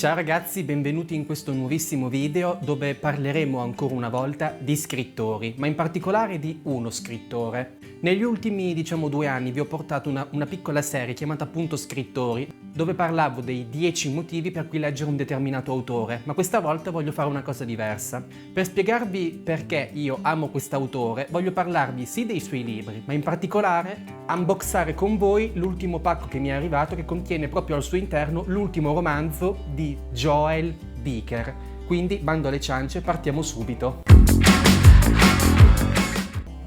Ciao ragazzi, benvenuti in questo nuovissimo video dove parleremo ancora una volta di scrittori, ma in particolare di uno scrittore. Negli ultimi, 2 anni vi ho portato una piccola serie chiamata appunto Scrittori, dove parlavo dei 10 motivi per cui leggere un determinato autore, ma questa volta voglio fare una cosa diversa. Per spiegarvi perché io amo quest'autore, voglio parlarvi sì dei suoi libri, ma in particolare unboxare con voi l'ultimo pacco che mi è arrivato che contiene proprio al suo interno l'ultimo romanzo di Joel Dicker. Quindi, bando alle ciance, partiamo subito.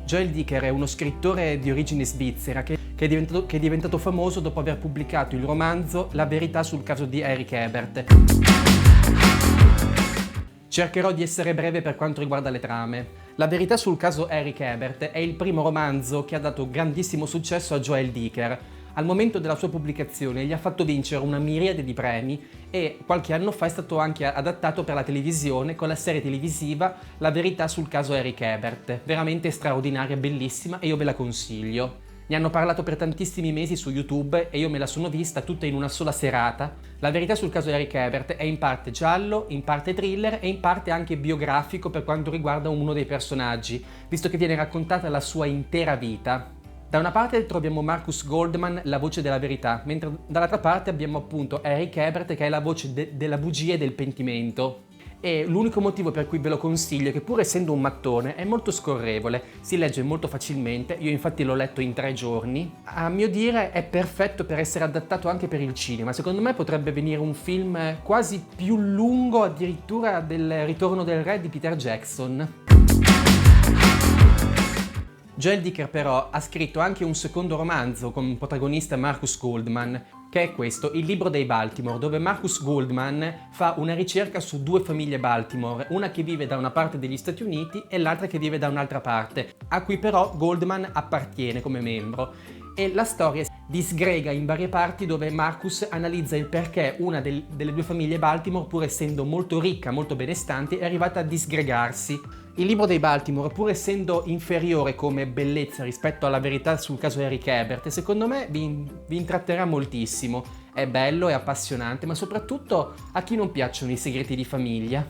Joel Dicker è uno scrittore di origine svizzera che è diventato famoso dopo aver pubblicato il romanzo La verità sul caso di Eric Ebert. Cercherò di essere breve per quanto riguarda le trame. La verità sul caso Eric Ebert è il primo romanzo che ha dato grandissimo successo a Joel Dicker. Al momento della sua pubblicazione gli ha fatto vincere una miriade di premi e qualche anno fa è stato anche adattato per la televisione con la serie televisiva La verità sul caso Eric Ebert. Veramente straordinaria, bellissima e io ve la consiglio. Ne hanno parlato per tantissimi mesi su YouTube e io me la sono vista tutta in una sola serata. La verità sul caso Eric Ebert è in parte giallo, in parte thriller e in parte anche biografico per quanto riguarda uno dei personaggi, visto che viene raccontata la sua intera vita. Da una parte troviamo Marcus Goldman, la voce della verità, mentre dall'altra parte abbiamo appunto Eric Ebert che è la voce della bugia e del pentimento. E l'unico motivo per cui ve lo consiglio è che pur essendo un mattone è molto scorrevole, si legge molto facilmente, io infatti l'ho letto in 3 giorni. A mio dire è perfetto per essere adattato anche per il cinema, secondo me potrebbe venire un film quasi più lungo addirittura del Ritorno del Re di Peter Jackson. Joel Dicker però ha scritto anche un secondo romanzo con protagonista Marcus Goldman, che è questo, Il libro dei Baltimore, dove Marcus Goldman fa una ricerca su 2 famiglie Baltimore, una che vive da una parte degli Stati Uniti e l'altra che vive da un'altra parte, a cui però Goldman appartiene come membro. E la storia disgrega in varie parti dove Marcus analizza il perché una delle 2 famiglie Baltimore, pur essendo molto ricca, molto benestante, è arrivata a disgregarsi. Il libro dei Baltimore, pur essendo inferiore come bellezza rispetto alla verità sul caso Eric Ebert, secondo me vi intratterrà moltissimo. È bello, è appassionante, ma soprattutto a chi non piacciono i segreti di famiglia.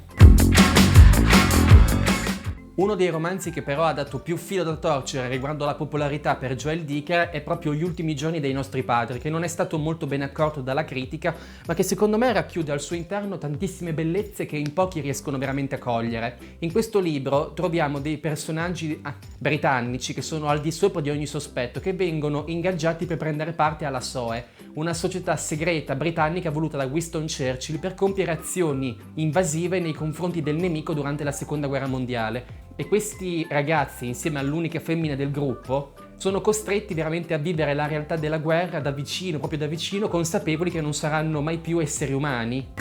Uno dei romanzi che però ha dato più filo da torcere riguardo alla popolarità per Joel Dicker è proprio Gli ultimi giorni dei nostri padri, che non è stato molto ben accolto dalla critica, ma che secondo me racchiude al suo interno tantissime bellezze che in pochi riescono veramente a cogliere. In questo libro troviamo dei personaggi britannici che sono al di sopra di ogni sospetto, che vengono ingaggiati per prendere parte alla SOE, una società segreta britannica voluta da Winston Churchill per compiere azioni invasive nei confronti del nemico durante la Seconda Guerra Mondiale. E questi ragazzi, insieme all'unica femmina del gruppo, sono costretti veramente a vivere la realtà della guerra da vicino, proprio da vicino, consapevoli che non saranno mai più esseri umani.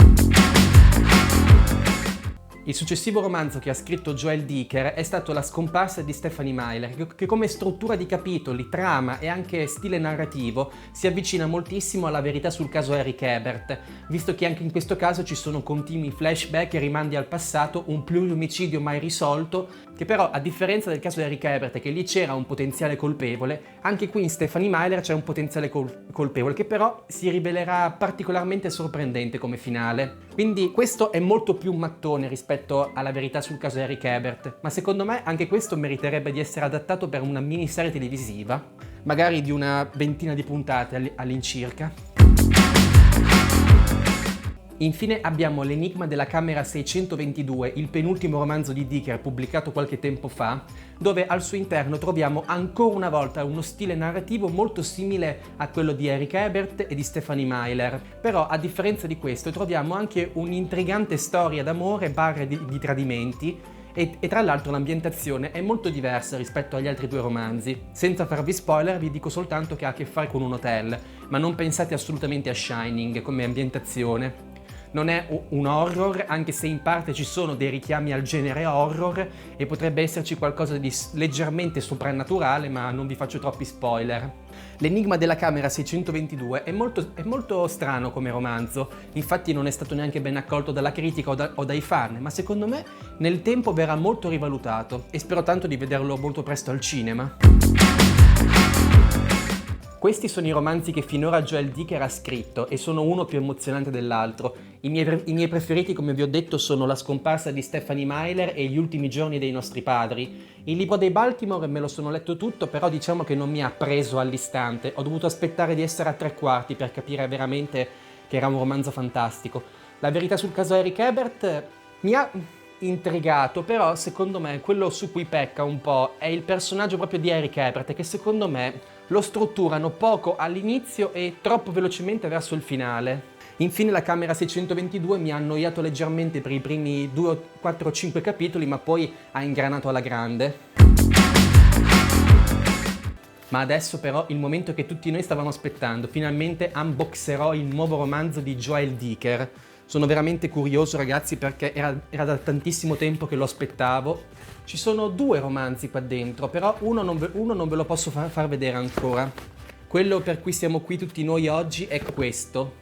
Il successivo romanzo che ha scritto Joel Dicker è stato La scomparsa di Stephenie Meyer, che come struttura di capitoli, trama e anche stile narrativo si avvicina moltissimo alla verità sul caso Eric Ebert, visto che anche in questo caso ci sono continui flashback e rimandi al passato, un pluriomicidio mai risolto, che però a differenza del caso Eric Ebert, che lì c'era un potenziale colpevole, anche qui in Stephenie Meyer c'è un potenziale colpevole, che però si rivelerà particolarmente sorprendente come finale. Quindi questo è molto più mattone rispetto alla verità sul caso Eric Ebert, ma secondo me anche questo meriterebbe di essere adattato per una miniserie televisiva, magari di una ventina di puntate all'incirca. Infine abbiamo L'enigma della camera 622, il penultimo romanzo di Dicker pubblicato qualche tempo fa, dove al suo interno troviamo ancora una volta uno stile narrativo molto simile a quello di Eric Ebert e di Stephenie Meyer. Però a differenza di questo troviamo anche un'intrigante storia d'amore barra di tradimenti e tra l'altro l'ambientazione è molto diversa rispetto agli altri 2 romanzi. Senza farvi spoiler vi dico soltanto che ha a che fare con un hotel, ma non pensate assolutamente a Shining come ambientazione. Non è un horror, anche se in parte ci sono dei richiami al genere horror e potrebbe esserci qualcosa di leggermente soprannaturale, ma non vi faccio troppi spoiler. L'enigma della camera 622 è molto strano come romanzo, infatti non è stato neanche ben accolto dalla critica o dai fan, ma secondo me nel tempo verrà molto rivalutato e spero tanto di vederlo molto presto al cinema. Questi sono i romanzi che finora Joel Dicker ha scritto e sono uno più emozionante dell'altro. I miei preferiti, come vi ho detto, sono La scomparsa di Stephenie Meyer e Gli ultimi giorni dei nostri padri. Il libro dei Baltimore me lo sono letto tutto, però diciamo che non mi ha preso all'istante. Ho dovuto aspettare di essere a 3/4 per capire veramente che era un romanzo fantastico. La verità sul caso Eric Ebert mi ha intrigato, però secondo me quello su cui pecca un po' è il personaggio proprio di Eric Ebert, che secondo me lo strutturano poco all'inizio e troppo velocemente verso il finale. Infine la Camera 622 mi ha annoiato leggermente per i primi 2, 4, 5 capitoli, ma poi ha ingranato alla grande. Ma adesso però il momento che tutti noi stavamo aspettando, finalmente unboxerò il nuovo romanzo di Joel Dicker. Sono veramente curioso, ragazzi, perché era da tantissimo tempo che lo aspettavo. Ci sono 2 romanzi qua dentro, però uno non ve lo posso far vedere ancora. Quello per cui siamo qui tutti noi oggi è questo.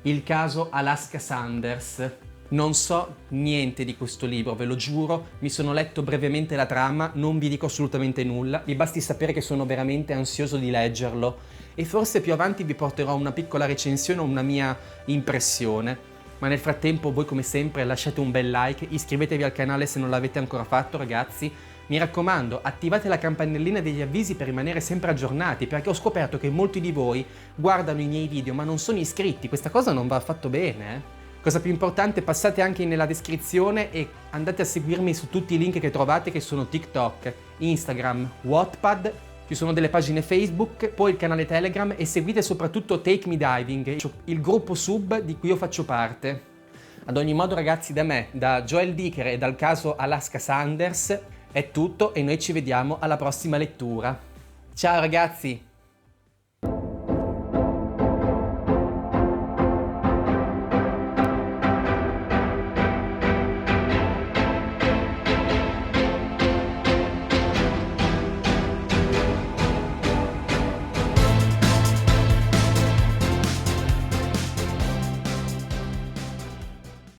Il caso Alaska Sanders. Non so niente di questo libro, ve lo giuro, mi sono letto brevemente la trama, non vi dico assolutamente nulla, vi basti sapere che sono veramente ansioso di leggerlo e forse più avanti vi porterò una piccola recensione o una mia impressione. Ma nel frattempo voi come sempre lasciate un bel like, iscrivetevi al canale se non l'avete ancora fatto, ragazzi. Mi raccomando, attivate la campanellina degli avvisi per rimanere sempre aggiornati, perché ho scoperto che molti di voi guardano i miei video ma non sono iscritti, questa cosa non va affatto bene. Cosa più importante, passate anche nella descrizione e andate a seguirmi su tutti i link che trovate, che sono TikTok, Instagram, Wattpad, ci sono delle pagine Facebook, poi il canale Telegram e seguite soprattutto Take Me Diving, il gruppo sub di cui io faccio parte. Ad ogni modo, ragazzi, da me, da Joel Dicker e dal caso Alaska Sanders è tutto e noi ci vediamo alla prossima lettura. Ciao ragazzi!